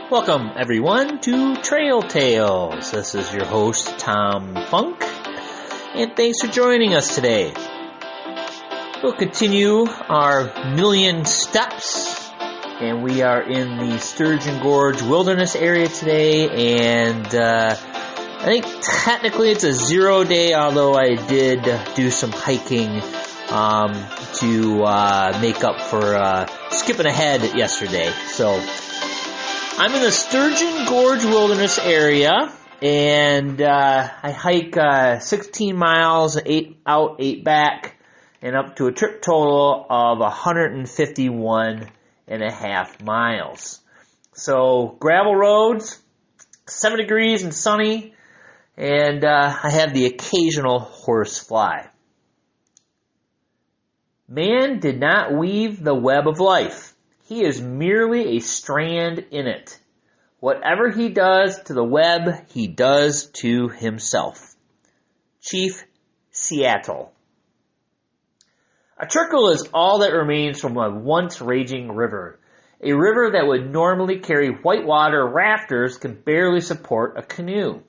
Welcome, everyone, to Trail Tales. This is your host, Tom Funk, and thanks for joining us today. We'll continue our million steps, and we are in the Sturgeon Gorge wilderness area today, and I think technically it's a 0 day, although I did do some hiking to make up for skipping ahead yesterday. So I'm in the Sturgeon Gorge wilderness area, and I hike 16 miles, 8 out, 8 back, and up to a trip total of 151 and a half miles. So gravel roads, 7 degrees and sunny, and I have the occasional horse fly. Man did not weave the web of life. He is merely a strand in it. Whatever he does to the web, he does to himself. Chief Seattle. A trickle is all that remains from a once raging river. A river that would normally carry whitewater rafters can barely support a canoe.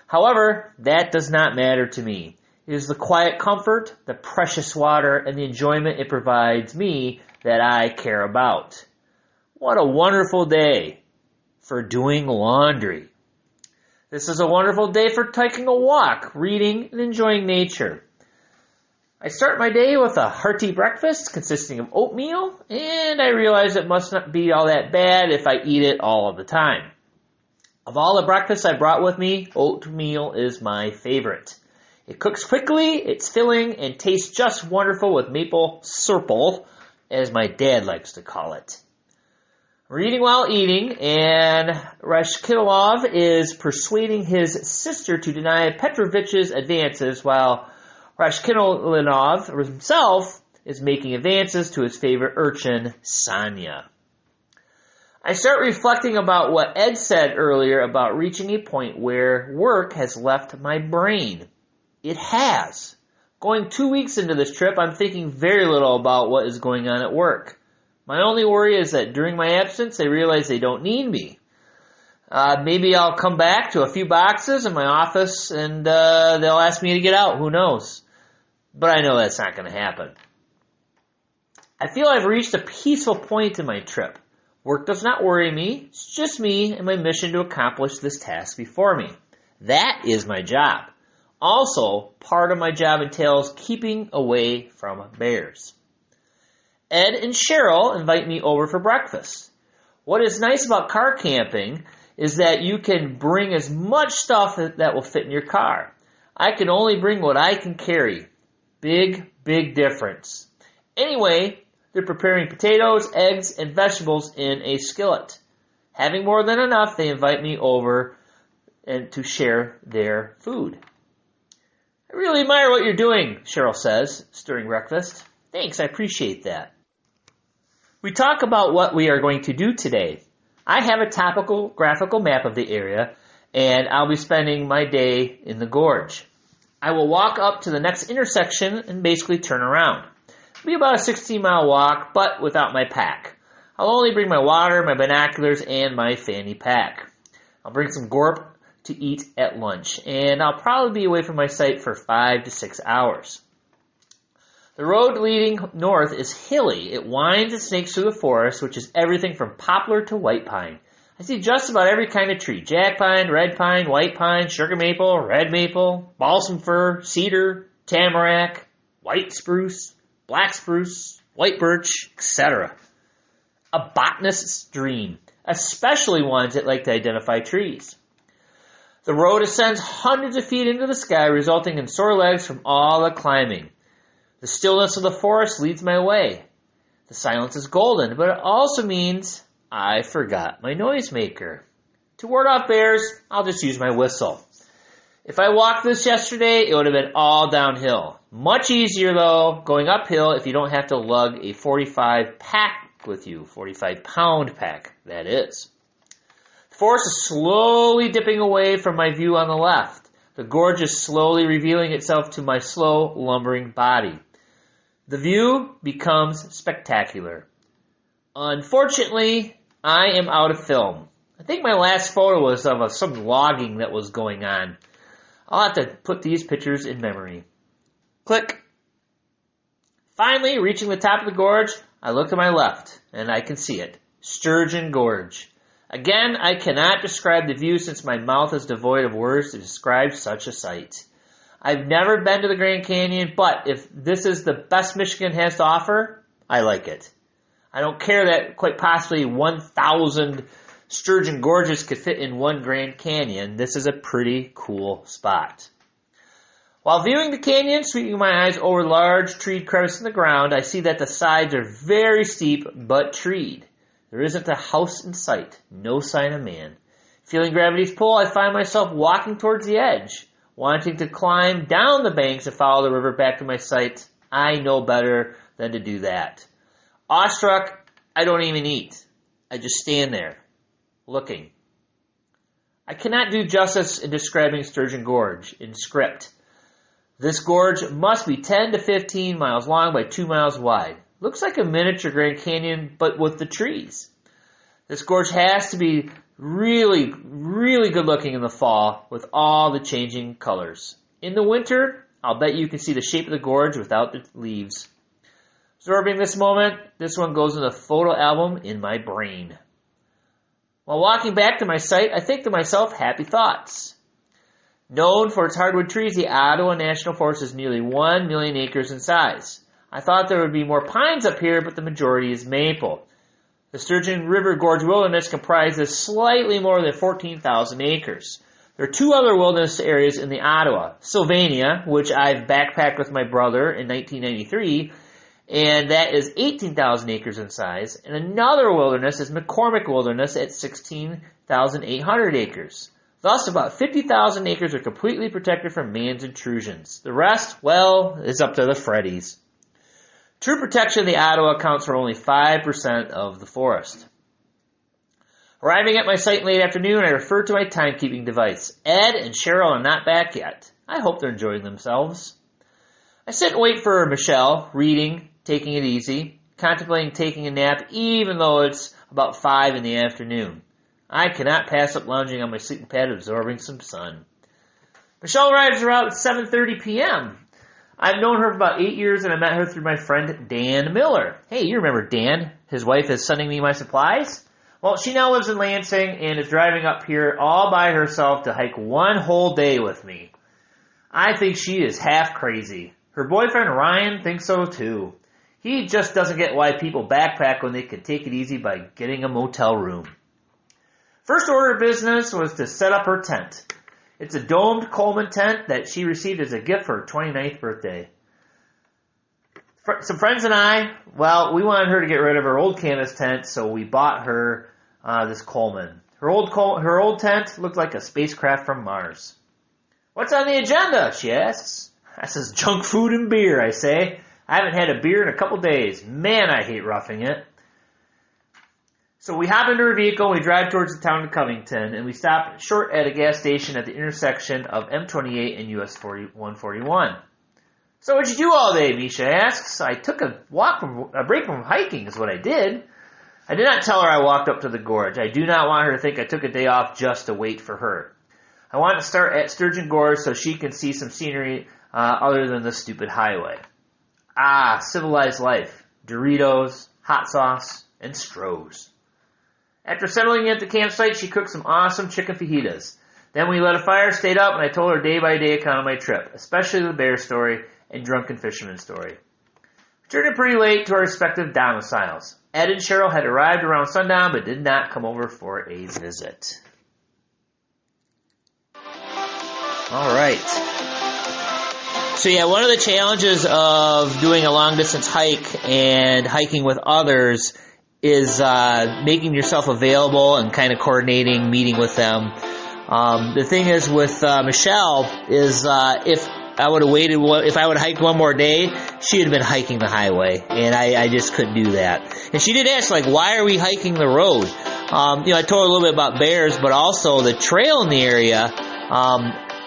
However, that does not matter to me. It is the quiet comfort, the precious water, and the enjoyment it provides me that I care about. What a wonderful day for doing laundry. This is a wonderful day for taking a walk, reading, and enjoying nature. I start my day with a hearty breakfast consisting of oatmeal, and I realize it must not be all that bad if I eat it all of the time. Of all the breakfasts I brought with me, oatmeal is my favorite. It cooks quickly, it's filling, and tastes just wonderful with maple syrup, as my dad likes to call it. Reading while eating, and Rashkilov is persuading his sister to deny Petrovich's advances, while Rashkilinov himself is making advances to his favorite urchin, Sonia. I start reflecting about what Ed said earlier about reaching a point where work has left my brain. It has. Going 2 weeks into this trip, I'm thinking very little about what is going on at work. My only worry is that during my absence, they realize they don't need me. Maybe I'll come back to a few boxes in my office and they'll ask me to get out. Who knows? But I know that's not going to happen. I feel I've reached a peaceful point in my trip. Work does not worry me. It's just me and my mission to accomplish this task before me. That is my job. Also, part of my job entails keeping away from bears. Ed and Cheryl invite me over for breakfast. What is nice about car camping is that you can bring as much stuff that will fit in your car. I can only bring what I can carry. Big difference. Anyway, they're preparing potatoes, eggs, and vegetables in a skillet. Having more than enough, they invite me over and to share their food. I really admire what you're doing, Cheryl says, stirring breakfast. Thanks, I appreciate that. We talk about what we are going to do today. I have a topical graphical map of the area, and I'll be spending my day in the gorge. I will walk up to the next intersection and basically turn around. It'll be about a 16-mile walk, but without my pack. I'll only bring my water, my binoculars, and my fanny pack. I'll bring some gorp to eat at lunch, and I'll probably be away from my site for 5 to 6 hours. The road leading north is hilly. It winds and snakes through the forest, which is everything from poplar to white pine. I see just about every kind of tree: jack pine, red pine, white pine, sugar maple, red maple, balsam fir, cedar, tamarack, white spruce, black spruce, white birch, etc. A botanist's dream, especially ones that like to identify trees. The road ascends hundreds of feet into the sky, resulting in sore legs from all the climbing. The stillness of the forest leads my way. The silence is golden, but it also means I forgot my noisemaker. To ward off bears, I'll just use my whistle. If I walked this yesterday, it would have been all downhill. Much easier, though, going uphill if you don't have to lug a 45 pack with you. 45-pound pack, that is. The forest is slowly dipping away from my view on the left. The gorge is slowly revealing itself to my slow, lumbering body. The view becomes spectacular. Unfortunately, I am out of film. I think my last photo was of some logging that was going on. I'll have to put these pictures in memory. Click. Finally, reaching the top of the gorge, I look to my left, and I can see it. Sturgeon Gorge. Again, I cannot describe the view since my mouth is devoid of words to describe such a sight. I've never been to the Grand Canyon, but if this is the best Michigan has to offer, I like it. I don't care that quite possibly 1,000 Sturgeon Gorges could fit in one Grand Canyon. This is a pretty cool spot. While viewing the canyon, sweeping my eyes over large treed crevices in the ground, I see that the sides are very steep but treed. There isn't a house in sight, no sign of man. Feeling gravity's pull, I find myself walking towards the edge, wanting to climb down the banks and follow the river back to my site. I know better than to do that. Awestruck, I don't even eat. I just stand there, looking. I cannot do justice in describing Sturgeon Gorge in script. This gorge must be 10 to 15 miles long by 2 miles wide. Looks like a miniature Grand Canyon, but with the trees. This gorge has to be really, really good looking in the fall with all the changing colors. In the winter, I'll bet you can see the shape of the gorge without the leaves. Absorbing this moment, this one goes in the photo album in my brain. While walking back to my site, I think to myself happy thoughts. Known for its hardwood trees, the Ottawa National Forest is nearly 1 million acres in size. I thought there would be more pines up here, but the majority is maple. The Sturgeon River Gorge Wilderness comprises slightly more than 14,000 acres. There are two other wilderness areas in the Ottawa. Sylvania, which I've backpacked with my brother in 1993, and that is 18,000 acres in size. And another wilderness is McCormick Wilderness at 16,800 acres. Thus, about 50,000 acres are completely protected from man's intrusions. The rest, well, is up to the Freddies. True protection of the Ottawa accounts for only 5% of the forest. Arriving at my site in late afternoon, I refer to my timekeeping device. Ed and Cheryl are not back yet. I hope they're enjoying themselves. I sit and wait for Michelle, reading, taking it easy, contemplating taking a nap even though it's about 5 in the afternoon. I cannot pass up lounging on my sleeping pad absorbing some sun. Michelle arrives around 7:30 p.m. I've known her for about 8 years, and I met her through my friend Dan Miller. Hey, you remember Dan? His wife is sending me my supplies? Well, she now lives in Lansing and is driving up here all by herself to hike one whole day with me. I think she is half crazy. Her boyfriend Ryan thinks so too. He just doesn't get why people backpack when they can take it easy by getting a motel room. First order of business was to set up her tent. It's a domed Coleman tent that she received as a gift for her 29th birthday. Some friends and I, well, we wanted her to get rid of her old canvas tent, so we bought her this Coleman. Her old tent looked like a spacecraft from Mars. What's on the agenda, she asks. I says, junk food and beer, I say. I haven't had a beer in a couple days. Man, I hate roughing it. So we hop into her vehicle, we drive towards the town of Covington, and we stop short at a gas station at the intersection of M28 and US 141. So what'd you do all day, Misha asks. I took a break from hiking is what I did. I did not tell her I walked up to the gorge. I do not want her to think I took a day off just to wait for her. I want to start at Sturgeon Gorge so she can see some scenery other than the stupid highway. Ah, civilized life. Doritos, hot sauce, and Strohs. After settling at the campsite, she cooked some awesome chicken fajitas. Then we lit a fire, stayed up, and I told her day-by-day account of my trip, especially the bear story and drunken fisherman story. We turned in pretty late to our respective domiciles. Ed and Cheryl had arrived around sundown, but did not come over for a visit. All right. So yeah, one of the challenges of doing a long-distance hike and hiking with others is making yourself available and kind of coordinating, meeting with them. The thing is with Michelle is if I would have waited, if I would have hiked one more day, she would have been hiking the highway, and I just couldn't do that. And she did ask, like, why are we hiking the road? I told her a little bit about bears, but also the trail in the area.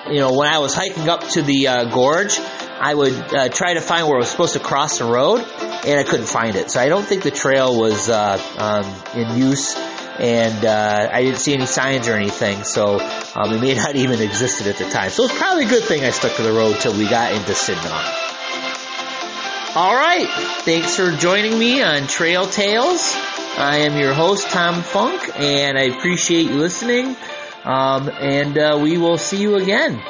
When I was hiking up to the gorge, I would try to find where I was supposed to cross the road, and I couldn't find it. So I don't think the trail was in use and I didn't see any signs or anything, so it may not even existed at the time. So it's probably a good thing I stuck to the road till we got into Sidon. All right, thanks for joining me on Trail Tales. I am your host, Tom Funk, and I appreciate you listening, and we will see you again.